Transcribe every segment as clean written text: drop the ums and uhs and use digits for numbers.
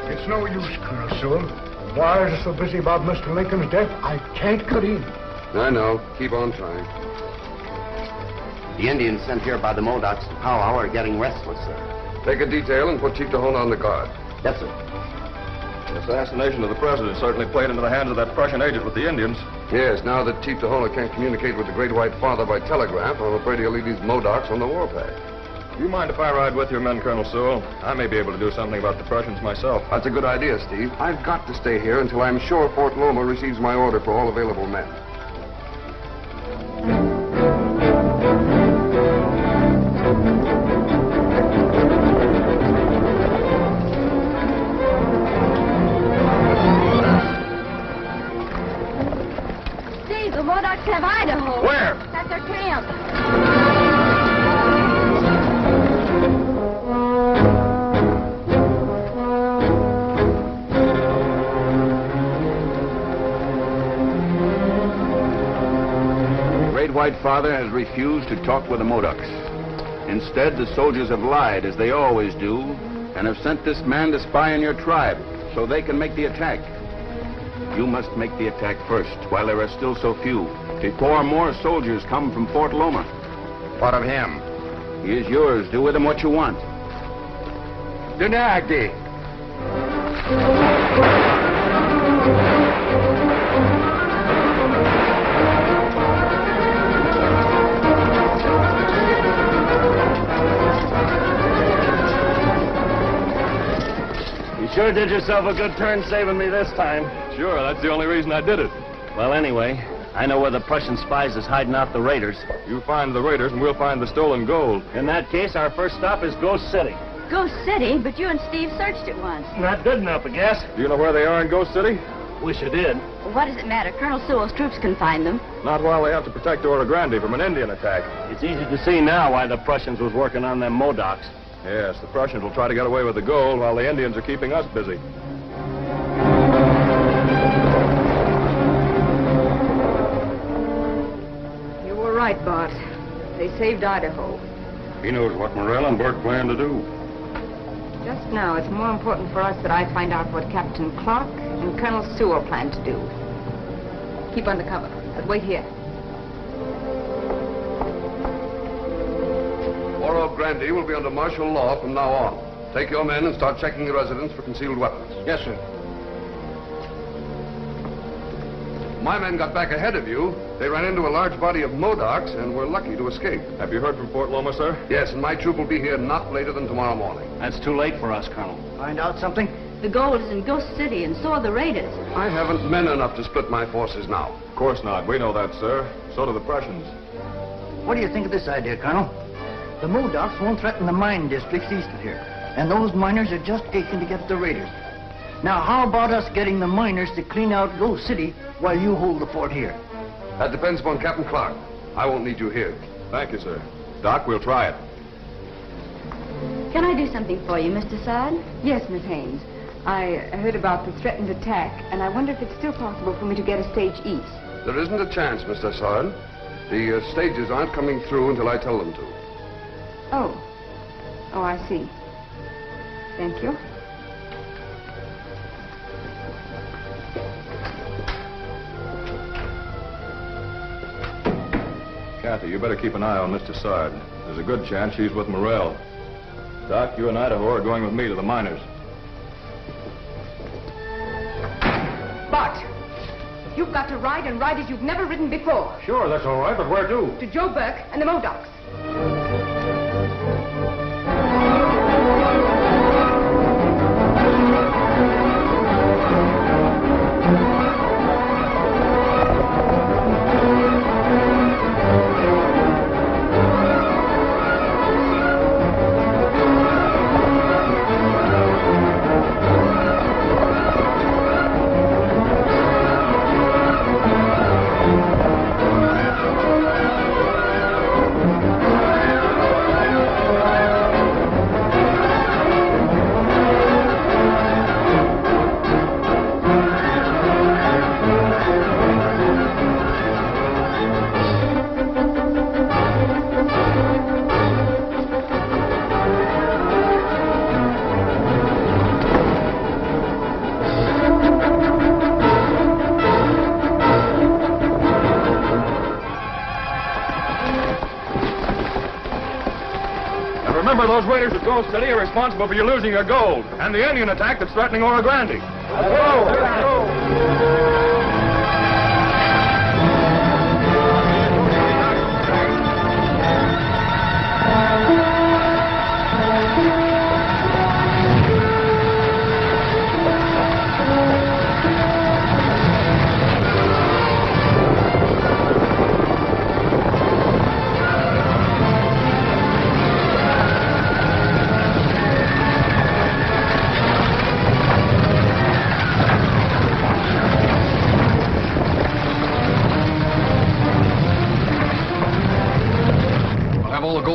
It's no use, Colonel Sewell. The wires are so busy about Mr. Lincoln's death, I can't cut in. I know. Keep on trying. The Indians sent here by the Modocs to powwow are getting restless, sir. Take a detail and put Chief Tahona on the guard. Yes, sir. The assassination of the president certainly played into the hands of that Prussian agent with the Indians. Yes, now that Chief Tahona can't communicate with the Great White Father by telegraph, I'm afraid he'll leave these Modocs on the warpath. Do you mind if I ride with your men, Colonel Sewell? I may be able to do something about the Prussians myself. That's a good idea, Steve. I've got to stay here until I'm sure Fort Loma receives my order for all available men. Steve, the Modocs have Idaho. Where? That's their camp. White Father has refused to talk with the Modocs. Instead, the soldiers have lied, as they always do, and have sent this man to spy on your tribe, so they can make the attack. You must make the attack first, while there are still so few, before more soldiers come from Fort Loma. What of him? He is yours. Do with him what you want. Denied. Sure did yourself a good turn saving me this time. Sure, that's the only reason I did it. Well, anyway, I know where the Prussian spies is hiding out the raiders. You find the raiders and we'll find the stolen gold. In that case, our first stop is Ghost City. Ghost City? But you and Steve searched it once. Not good enough, I guess. Do you know where they are in Ghost City? Wish I did. Well, what does it matter? Colonel Sewell's troops can find them. Not while they have to protect Oro Grande from an Indian attack. It's easy to see now why the Prussians was working on them Modocs. Yes, the Prussians will try to get away with the gold while the Indians are keeping us busy. You were right, boss. They saved Idaho. He knows what Morel and Burt plan to do. Just now, it's more important for us that I find out what Captain Clark and Colonel Sewell plan to do. Keep under cover, but wait here. Oro Grande will be under martial law from now on. Take your men and start checking the residence for concealed weapons. Yes, sir. My men got back ahead of you. They ran into a large body of Modocs and were lucky to escape. Have you heard from Fort Loma, sir? Yes, and my troop will be here not later than tomorrow morning. That's too late for us, Colonel. Find out something? The gold is in Ghost City, and so are the raiders. I haven't men enough to split my forces now. Of course not. We know that, sir. So do the Prussians. What do you think of this idea, Colonel? The Modocs won't threaten the mine districts east of here. And those miners are just aching to get at the raiders. Now, how about us getting the miners to clean out Ghost City while you hold the fort here? That depends upon Captain Clark. I won't need you here. Thank you, sir. Doc, we'll try it. Can I do something for you, Miss Dessard? Yes, Miss Haines. I heard about the threatened attack, and I wonder if it's still possible for me to get a stage east. There isn't a chance, Mr. Dessard. The stages aren't coming through until I tell them to. Oh. Oh, I see. Thank you. Cathy, you better keep an eye on Miss Dessard. There's a good chance she's with Morel. Doc, you and Idaho are going with me to the miners. But you've got to ride and ride as you've never ridden before. Sure, that's all right, but where to? To Joe Burke and the Modocs. Remember, those raiders at Gold City are responsible for you losing your gold, and the Indian attack that's threatening Oro Grande. Let's go! Let's go!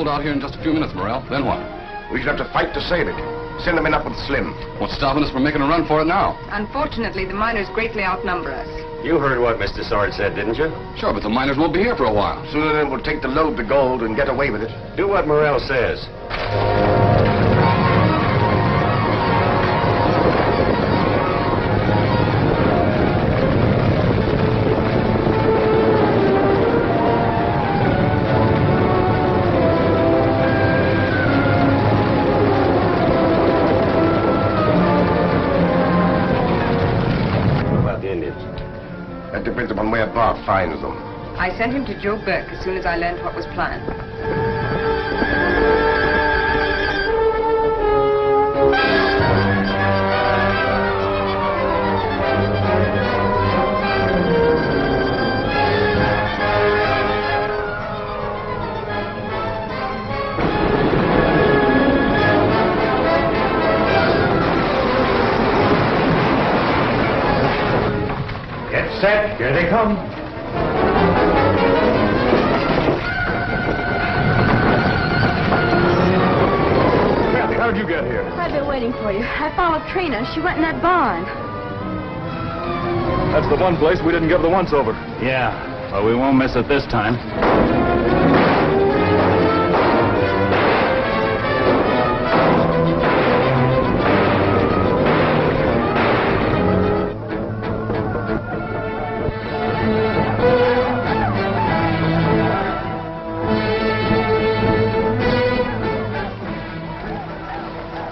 Out here in just a few minutes, Morel. Then what? We should have to fight to save it. Send them in up with Slim. What's stopping us from making a run for it now? Unfortunately, the miners greatly outnumber us. You heard what Mr. Sword said, didn't you? Sure, but the miners won't be here for a while. Sooner than we'll take the load the gold and get away with it. Do what Morel says. Bob finds them. I sent him to Joe Burke as soon as I learned what was planned. Get set. Here they come. Cathy, how did you get here? I've been waiting for you. I followed Trina. She went in that barn. That's the one place we didn't give the once-over. Yeah, but we won't miss it this time.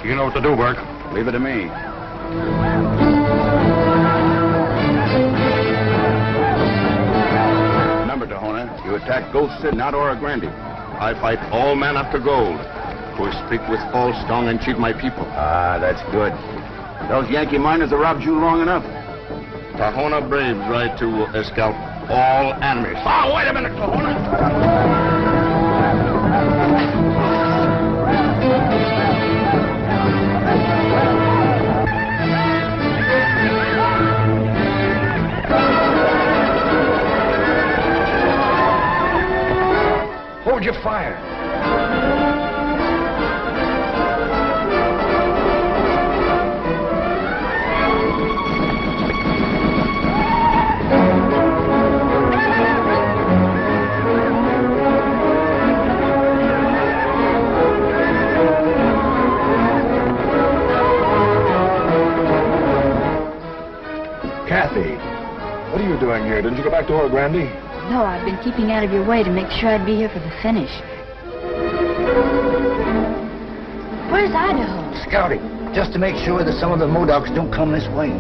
You know what to do, Burke. Leave it to me. Remember, Tahona, you attack Gold City, not Oro Grande. I fight all men after gold. Who speak with false tongue and cheat my people. Ah, that's good. Those Yankee miners have robbed you long enough. Tahona braves right to scalp all enemies. Oh, wait a minute, Tahona! Hold your fire. Cathy, what are you doing here? Didn't you go back to Oro Grande? No, I've been keeping out of your way to make sure I'd be here for the finish. Where's Idaho? Scouting, just to make sure that some of the Modocs don't come this way.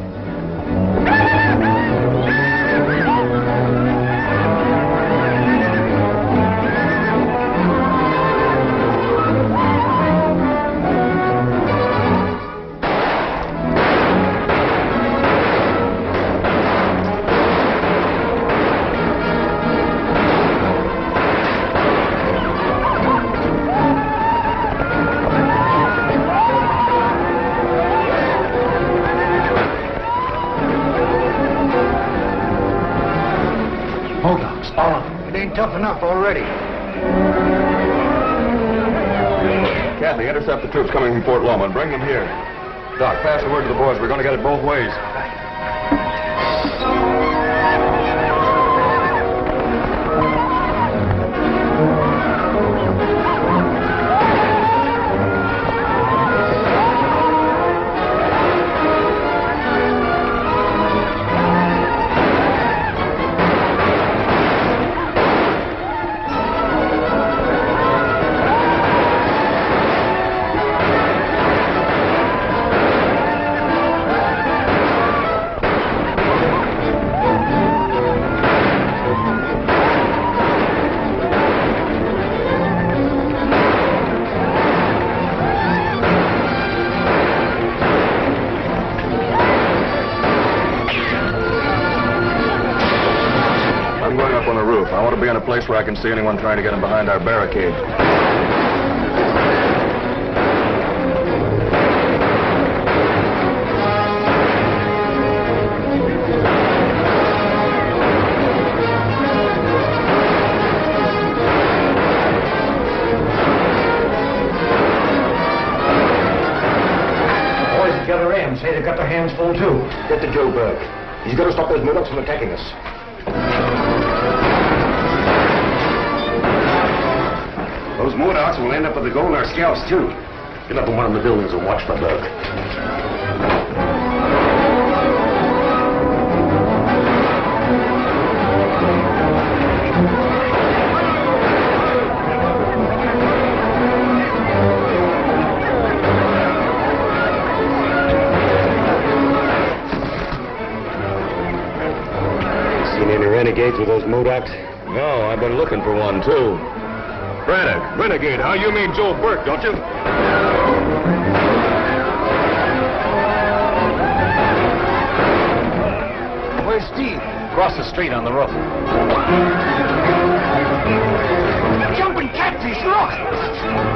Tough enough already. Cathy, intercept the troops coming from Fort Loma and bring them here. Doc, pass the word to the boys. We're going to get it both ways. roof. I want to be in a place where I can see anyone trying to get in behind our barricade. Say they've got their hands full, too. Get to Joe Burke. He's got to stop those Modocs from attacking us. Those Modocs will end up with the gold in our scalps, too. Get up in one of the buildings and watch for Burke. Renegades with those Modocs? No, I've been looking for one, too. Braddock, renegade, how you mean Joe Burke, don't you? Where's Steve? Across the street on the roof. Jumping catfish, look!